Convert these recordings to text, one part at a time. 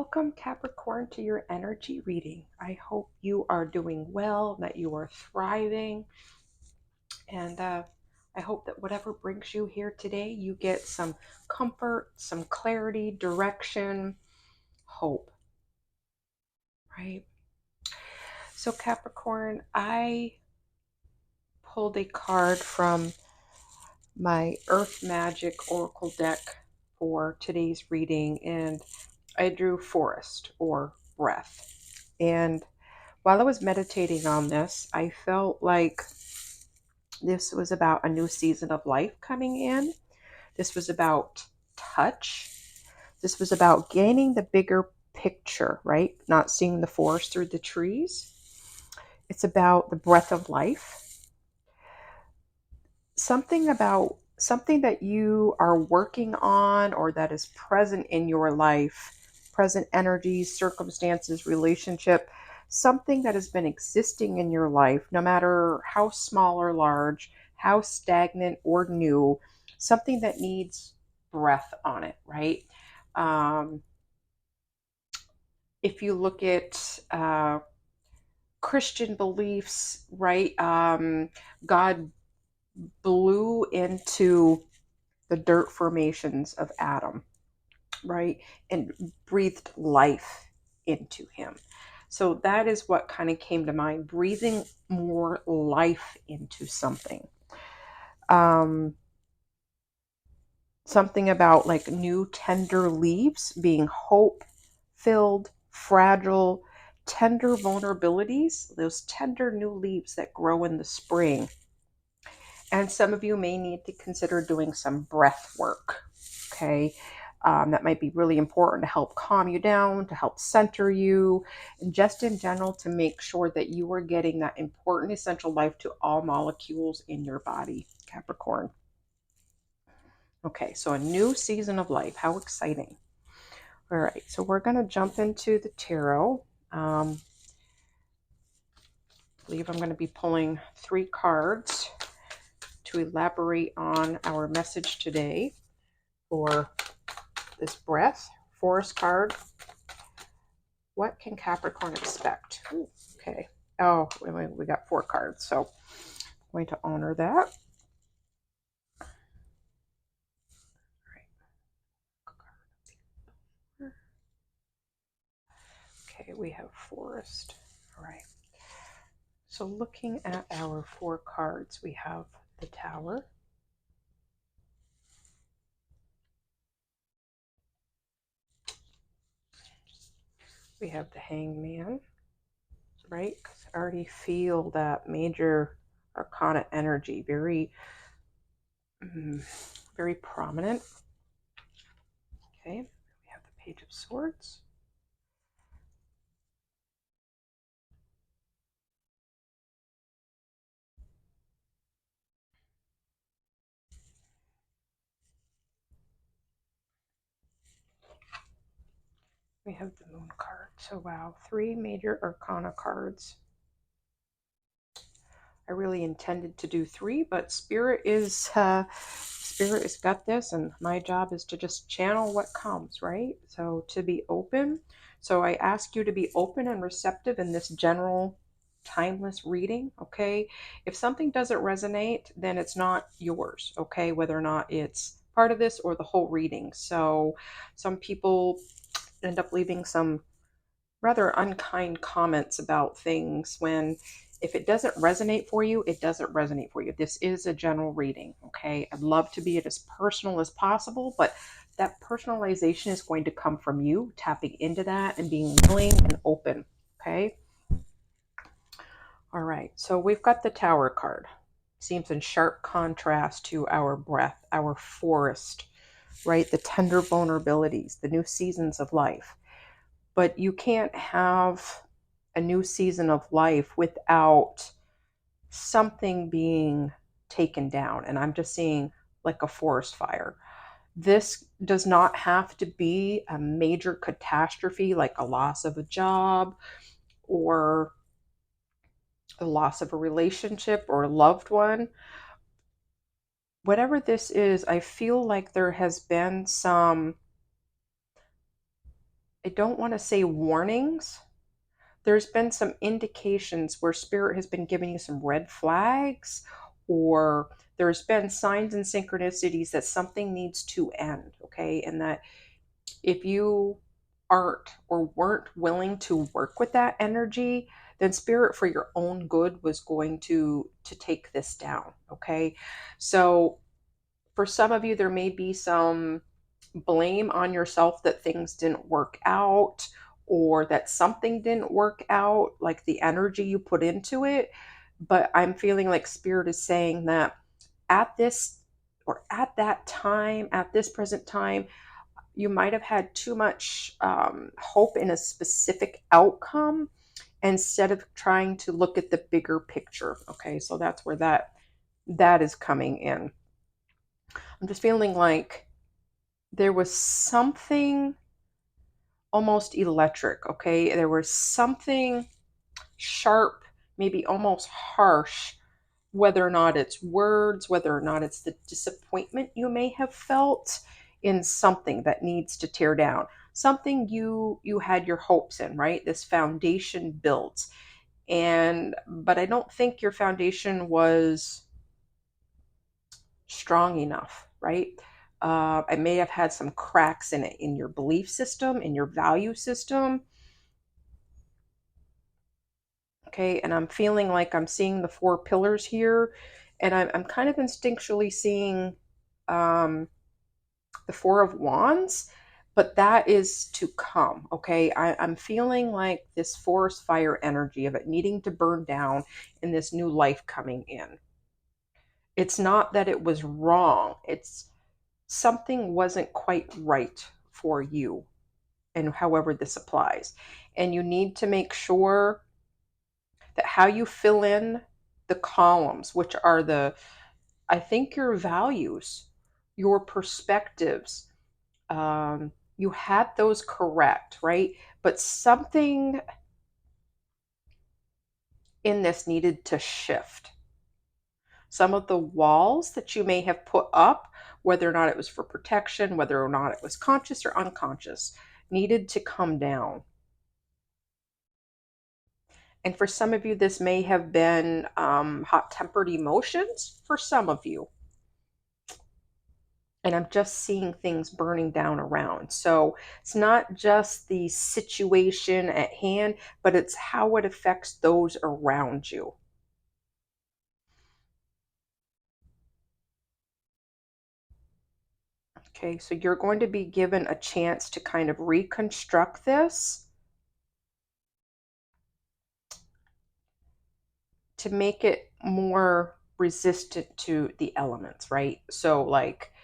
Welcome, Capricorn, to your energy reading. I hope you are doing well, that you are thriving, and I hope that whatever brings you here today, you get some comfort, some clarity, direction, hope, right? So, Capricorn, I pulled a card from my Earth Magic Oracle deck for today's reading, and I drew forest or breath. And while I was meditating on this, I felt like this was about a new season of life coming in. This was about touch. This was about gaining the bigger picture, right? Not seeing the forest through the trees. It's about the breath of life. Something that you are working on or that is present in your life, present energies, circumstances, relationship, something that has been existing in your life, no matter how small or large, how stagnant or new, something that needs breath on it, right? Um, if you look at Christian beliefs, right? God blew into the dirt formations of Adam, right? And breathed life into him. So that is what kind of came to mind, breathing more life into something. Um, Something about like new tender leaves being hope filled, fragile, tender vulnerabilities, those tender new leaves that grow in the spring. And some of you may need to consider doing some breath work. Okay. That might be really important to help calm you down, to help center you, and just in general to make sure that you are getting that important essential life to all molecules in your body, Capricorn. Okay, so a new season of life. How exciting. All right, so we're going to jump into the tarot. I believe I'm going to be pulling 3 cards to elaborate on our message today for this breath. Forest card. What can Capricorn expect? Ooh, okay. Oh, we got 4 cards, so I'm going to honor that. Okay, we have forest. All right. So looking at our 4 cards, we have the Tower. We have the Hangman, right? Because I already feel that major arcana energy, very, very prominent. Okay, we have the Page of Swords. We have the Moon card. So wow, 3 major arcana cards. I really intended to do 3, but Spirit has got this, and my job is to just channel what comes, right? So to be open. So I ask you to be open and receptive in this general timeless reading, okay? If something doesn't resonate, then it's not yours, okay? Whether or not it's part of this or the whole reading. So some people end up leaving some rather unkind comments about things when if it doesn't resonate for you, it doesn't resonate for you. This is a general reading, okay? I'd love to be it as personal as possible, but that personalization is going to come from you tapping into that and being willing and open, okay? All right, so we've got the Tower card. Seems in sharp contrast to our breath, our forest, right? The tender vulnerabilities, the new seasons of life. But you can't have a new season of life without something being taken down. And I'm just seeing like a forest fire. This does not have to be a major catastrophe like a loss of a job or the loss of a relationship or a loved one. Whatever this is, I feel like there has been some I don't want to say warnings. There's been some indications where spirit has been giving you some red flags, or there's been signs and synchronicities that something needs to end, okay? And that if you aren't or weren't willing to work with that energy, then spirit for your own good was going to take this down, okay? So for some of you there may be some blame on yourself that things didn't work out, or that something didn't work out, like the energy you put into it. But I'm feeling like spirit is saying that at this, or at that time, at this present time, you might have had too much hope in a specific outcome instead of trying to look at the bigger picture. Okay, so that's where that is coming in. I'm just feeling like there was something almost electric, okay? There was something sharp, maybe almost harsh, whether or not it's words, whether or not it's the disappointment you may have felt in something that needs to tear down. Something you had your hopes in, right? This foundation built. And but I don't think your foundation was strong enough, right? I may have had some cracks in it, in your belief system, in your value system. Okay, and I'm feeling like I'm seeing the four pillars here, and I'm kind of instinctually seeing um, the Four of Wands, but that is to come. Okay, I'm feeling like this forest fire energy of it needing to burn down and this new life coming in. It's not that it was wrong, it's something wasn't quite right for you, and however this applies. And you need to make sure that how you fill in the columns, which are I think, your values, your perspectives, you had those correct, right? But something in this needed to shift. Some of the walls that you may have put up, whether or not it was for protection, whether or not it was conscious or unconscious, needed to come down. And for some of you, this may have been hot tempered emotions for some of you. And I'm just seeing things burning down around. So it's not just the situation at hand, but it's how it affects those around you. Okay, so you're going to be given a chance to kind of reconstruct this to make it more resistant to the elements, right? So, like,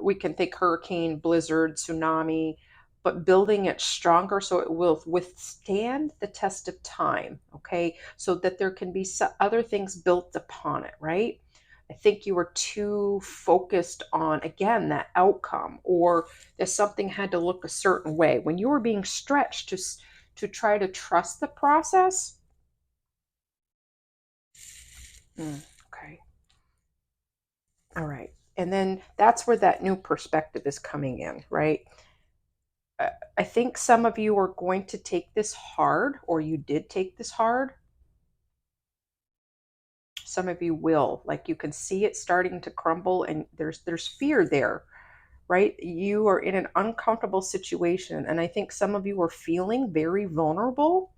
we can think hurricane, blizzard, tsunami, but building it stronger so it will withstand the test of time, okay? So that there can be other things built upon it, right? I think you were too focused on, again, that outcome, or that something had to look a certain way. When you were being stretched to try to trust the process. Okay. All right. And then that's where that new perspective is coming in, right? I think some of you are going to take this hard, or you did take this hard. Some of you will. Like, you can see it starting to crumble, and there's fear there, right? You are in an uncomfortable situation, and I think some of you are feeling very vulnerable,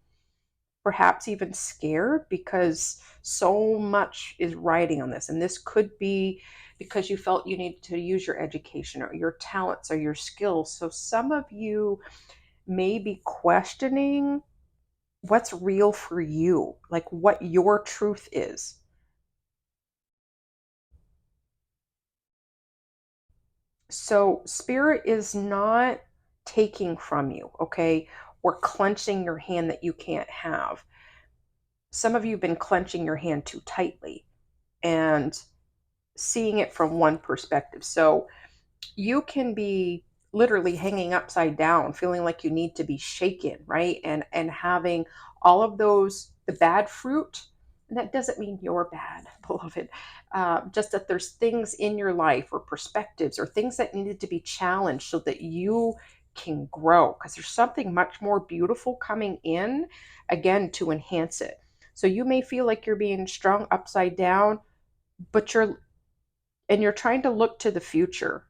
perhaps even scared, because so much is riding on this. And this could be because you felt you needed to use your education or your talents or your skills. So some of you may be questioning what's real for you, like what your truth is. So spirit is not taking from you, okay, or clenching your hand that you can't have. Some of you have been clenching your hand too tightly and seeing it from one perspective. So you can be literally hanging upside down, feeling like you need to be shaken, right? And having all of those, the bad fruit. And that doesn't mean you're bad, beloved. Just that there's things in your life or perspectives or things that needed to be challenged so that you can grow, because there's something much more beautiful coming in, again, to enhance it. So you may feel like you're being strung upside down, but you're trying to look to the future.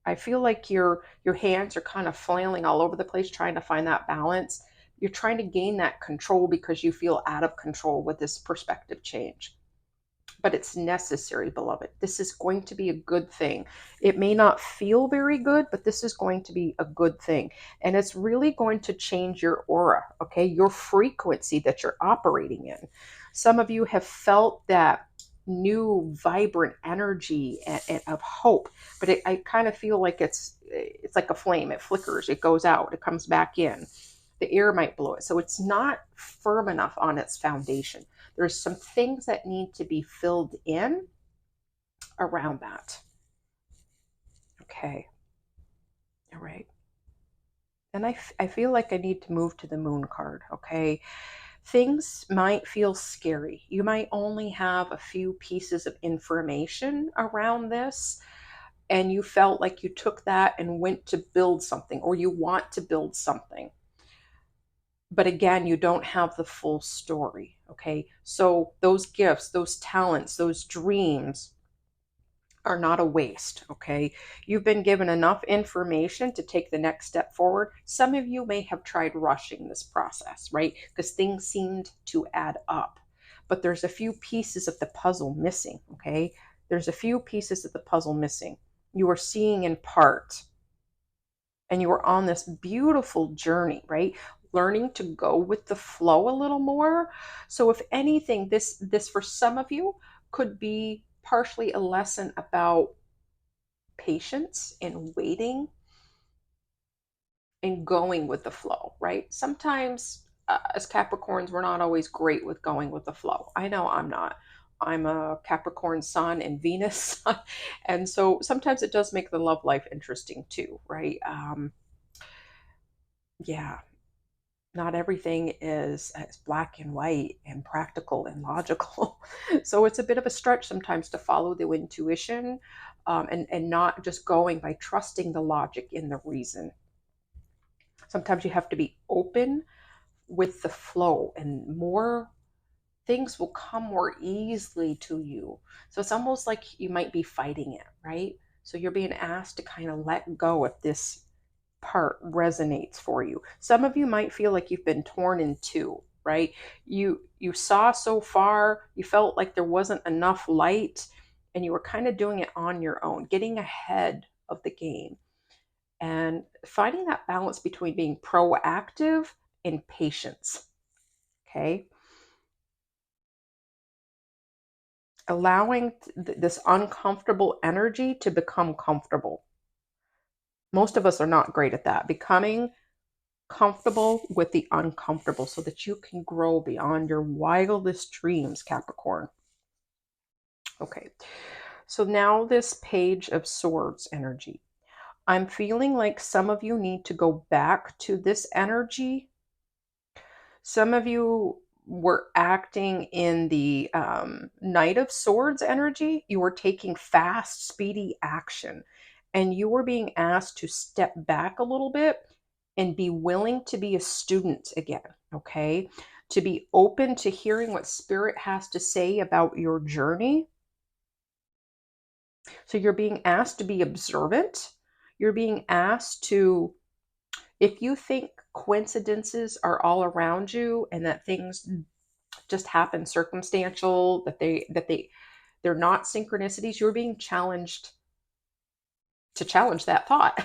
I feel like your hands are kind of flailing all over the place trying to find that balance. You're trying to gain that control because you feel out of control with this perspective change. But it's necessary, beloved. This is going to be a good thing. It may not feel very good, but this is going to be a good thing. And it's really going to change your aura, okay? Your frequency that you're operating in. Some of you have felt that new vibrant energy and of hope, but I kind of feel like it's like a flame. It flickers, it goes out, it comes back in. The air might blow it. So it's not firm enough on its foundation. There's some things that need to be filled in around that. Okay. All right. And I feel like I need to move to the moon card. Okay. Things might feel scary. You might only have a few pieces of information around this, and you felt like you took that and went to build something, or you want to build something. But again, you don't have the full story. Okay. So those gifts, those talents, those dreams are not a waste. Okay. You've been given enough information to take the next step forward. Some of you may have tried rushing this process, right? Because things seemed to add up. But there's a few pieces of the puzzle missing. Okay. There's a few pieces of the puzzle missing. You are seeing in part, and you are on this beautiful journey, right? Learning to go with the flow a little more. So if anything, this for some of you could be partially a lesson about patience and waiting and going with the flow, right? Sometimes as Capricorns, we're not always great with going with the flow. I know I'm not. I'm a Capricorn sun and Venus. And so sometimes it does make the love life interesting too, right? Yeah, not everything is as black and white and practical and logical. So it's a bit of a stretch sometimes to follow the intuition, and not just going by trusting the logic in the reason. Sometimes you have to be open with the flow, and more things will come more easily to you. So it's almost like you might be fighting it, right? So you're being asked to kind of let go if this part resonates for you. Some of you might feel like you've been torn in two, right? You saw so far, you felt like there wasn't enough light, and you were kind of doing it on your own, getting ahead of the game, and finding that balance between being proactive and patience. Okay. Allowing this uncomfortable energy to become comfortable. Most of us are not great at that. Becoming comfortable with the uncomfortable so that you can grow beyond your wildest dreams, Capricorn. Okay, so now this Page of Swords energy. I'm feeling like some of you need to go back to this energy. Some of you were acting in the Knight of Swords energy. You were taking fast, speedy action, and you were being asked to step back a little bit and be willing to be a student again, okay? To be open to hearing what Spirit has to say about your journey. So you're being asked to be observant. You're being asked to, if you think coincidences are all around you and that things just happen circumstantial, they're not synchronicities, you're being challenged to challenge that thought,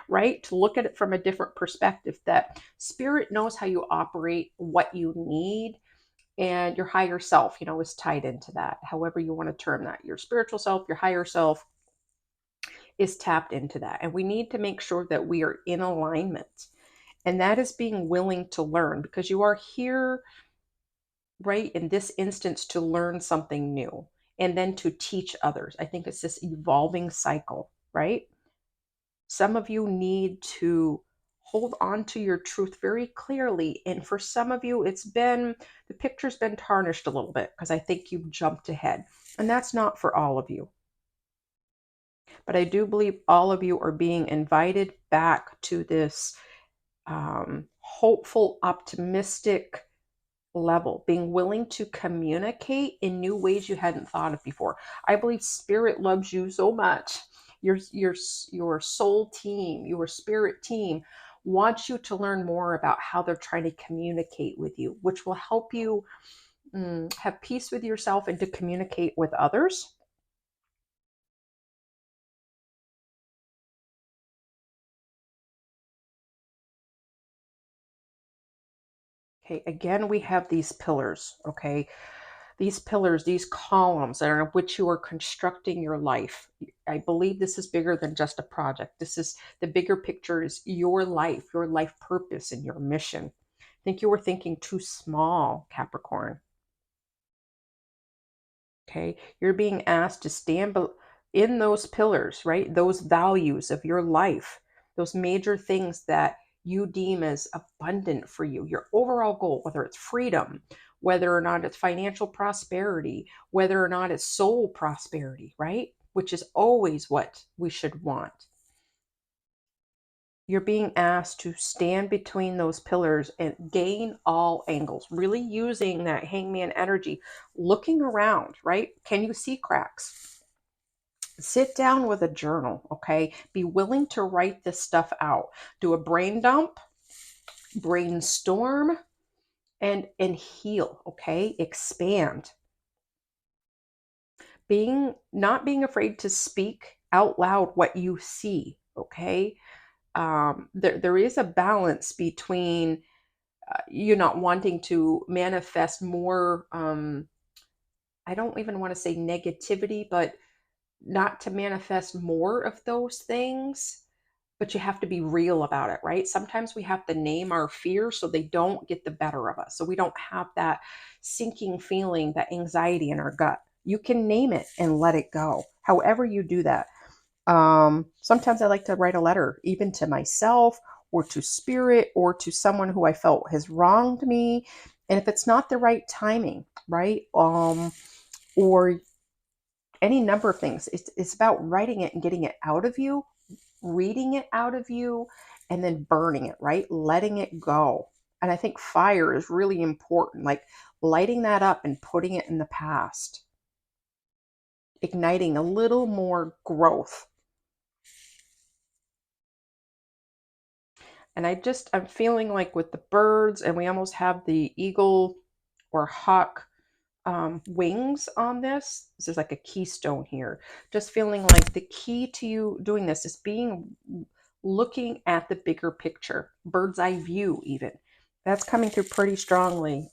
right? To look at it from a different perspective, that Spirit knows how you operate, what you need, and your higher self, is tied into that. However you want to term that, your spiritual self, your higher self is tapped into that. And we need to make sure that we are in alignment. And that is being willing to learn, because you are here, right, in this instance, to learn something new and then to teach others. I think it's this evolving cycle, right? Some of you need to hold on to your truth very clearly. And for some of you, the picture's been tarnished a little bit because I think you've jumped ahead. And that's not for all of you. But I do believe all of you are being invited back to this hopeful, optimistic level, being willing to communicate in new ways you hadn't thought of before. I believe spirit loves you so much. Your soul team, your spirit team wants you to learn more about how they're trying to communicate with you, which will help you have peace with yourself and to communicate with others. Okay, again, we have these pillars, okay? These pillars, these columns that are which you are constructing your life. I believe this is bigger than just a project. This is the bigger picture is your life purpose, and your mission. I think you were thinking too small, Capricorn. Okay, you're being asked to stand in those pillars, right? Those values of your life, those major things that you deem as abundant for you, your overall goal, whether it's freedom, whether or not it's financial prosperity, whether or not it's soul prosperity, right? Which is always what we should want. You're being asked to stand between those pillars and gain all angles, really using that hangman energy, looking around, right? Can you see cracks? Sit down with a journal, okay? Be willing to write this stuff out. Do a brain dump, brainstorm, and heal, okay? Expand. Not being afraid to speak out loud what you see, okay? There is a balance between you not wanting to manifest more I don't even want to say negativity, but not to manifest more of those things, but you have to be real about it, right? Sometimes we have to name our fears so they don't get the better of us, so we don't have that sinking feeling, that anxiety in our gut. You can name it and let it go, however you do that. Sometimes I like to write a letter, even to myself or to spirit or to someone who I felt has wronged me. And if it's not the right timing, right? Or any number of things, it's about writing it and getting it out of you, reading it out of you, and then burning it, right? Letting it go. And I think fire is really important, like lighting that up and putting it in the past, igniting a little more growth. And I'm feeling like with the birds, and we almost have the eagle or hawk wings on this. This is like a keystone here. Just feeling like the key to you doing this is looking at the bigger picture, bird's eye view, even. That's coming through pretty strongly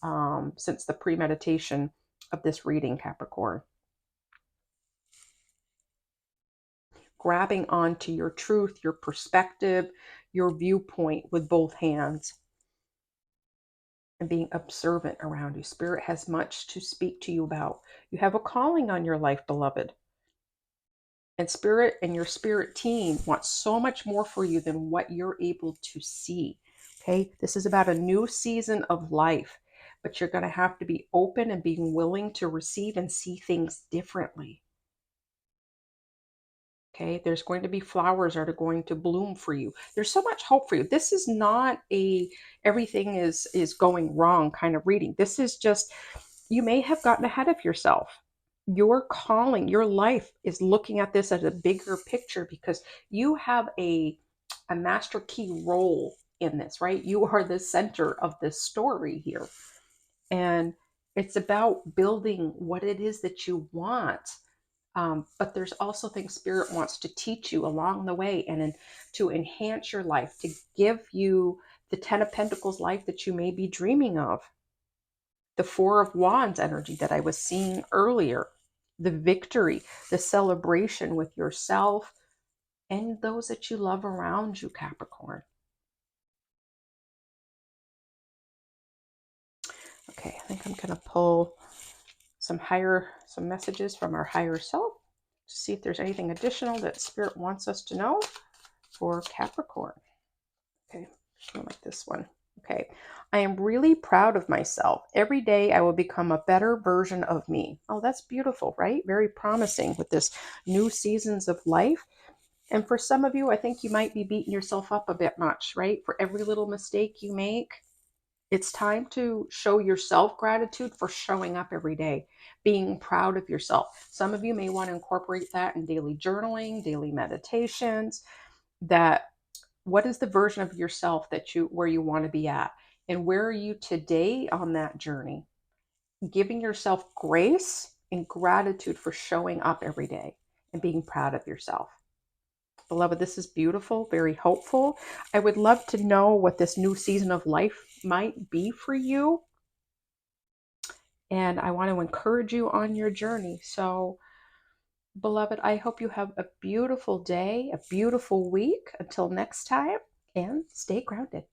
since the premeditation of this reading, Capricorn. Grabbing onto your truth, your perspective, your viewpoint with both hands, and being observant around you. Spirit has much to speak to you about. You have a calling on your life, beloved. And spirit and your spirit team wants so much more for you than what you're able to see. Okay, this is about a new season of life, but you're going to have to be open and being willing to receive and see things differently. Okay, there's going to be flowers that are going to bloom for you. There's so much hope for you. This is not a everything is going wrong kind of reading. This is just, you may have gotten ahead of yourself. Your calling, your life is looking at this as a bigger picture because you have a master key role in this, right? You are the center of this story here. And it's about building what it is that you want. But there's also things Spirit wants to teach you along the way and to enhance your life, to give you the 10 of Pentacles life that you may be dreaming of. The Four of Wands energy that I was seeing earlier, the victory, the celebration with yourself and those that you love around you, Capricorn. Okay, I think I'm going to pull some messages from our higher self to see if there's anything additional that Spirit wants us to know for Capricorn. Okay, I like this one. Okay. I am really proud of myself. Every day I will become a better version of me. Oh, that's beautiful, right? Very promising with this new seasons of life. And for some of you, I think you might be beating yourself up a bit much, right? For every little mistake you make, it's time to show yourself gratitude for showing up every day, being proud of yourself. Some of you may want to incorporate that in daily journaling, daily meditations, that what is the version of yourself that you where you want to be at? And where are you today on that journey? Giving yourself grace and gratitude for showing up every day and being proud of yourself. Beloved, this is beautiful, very hopeful. I would love to know what this new season of life might be for you. And I want to encourage you on your journey. So, beloved, I hope you have a beautiful day, a beautiful week. Until next time, and stay grounded.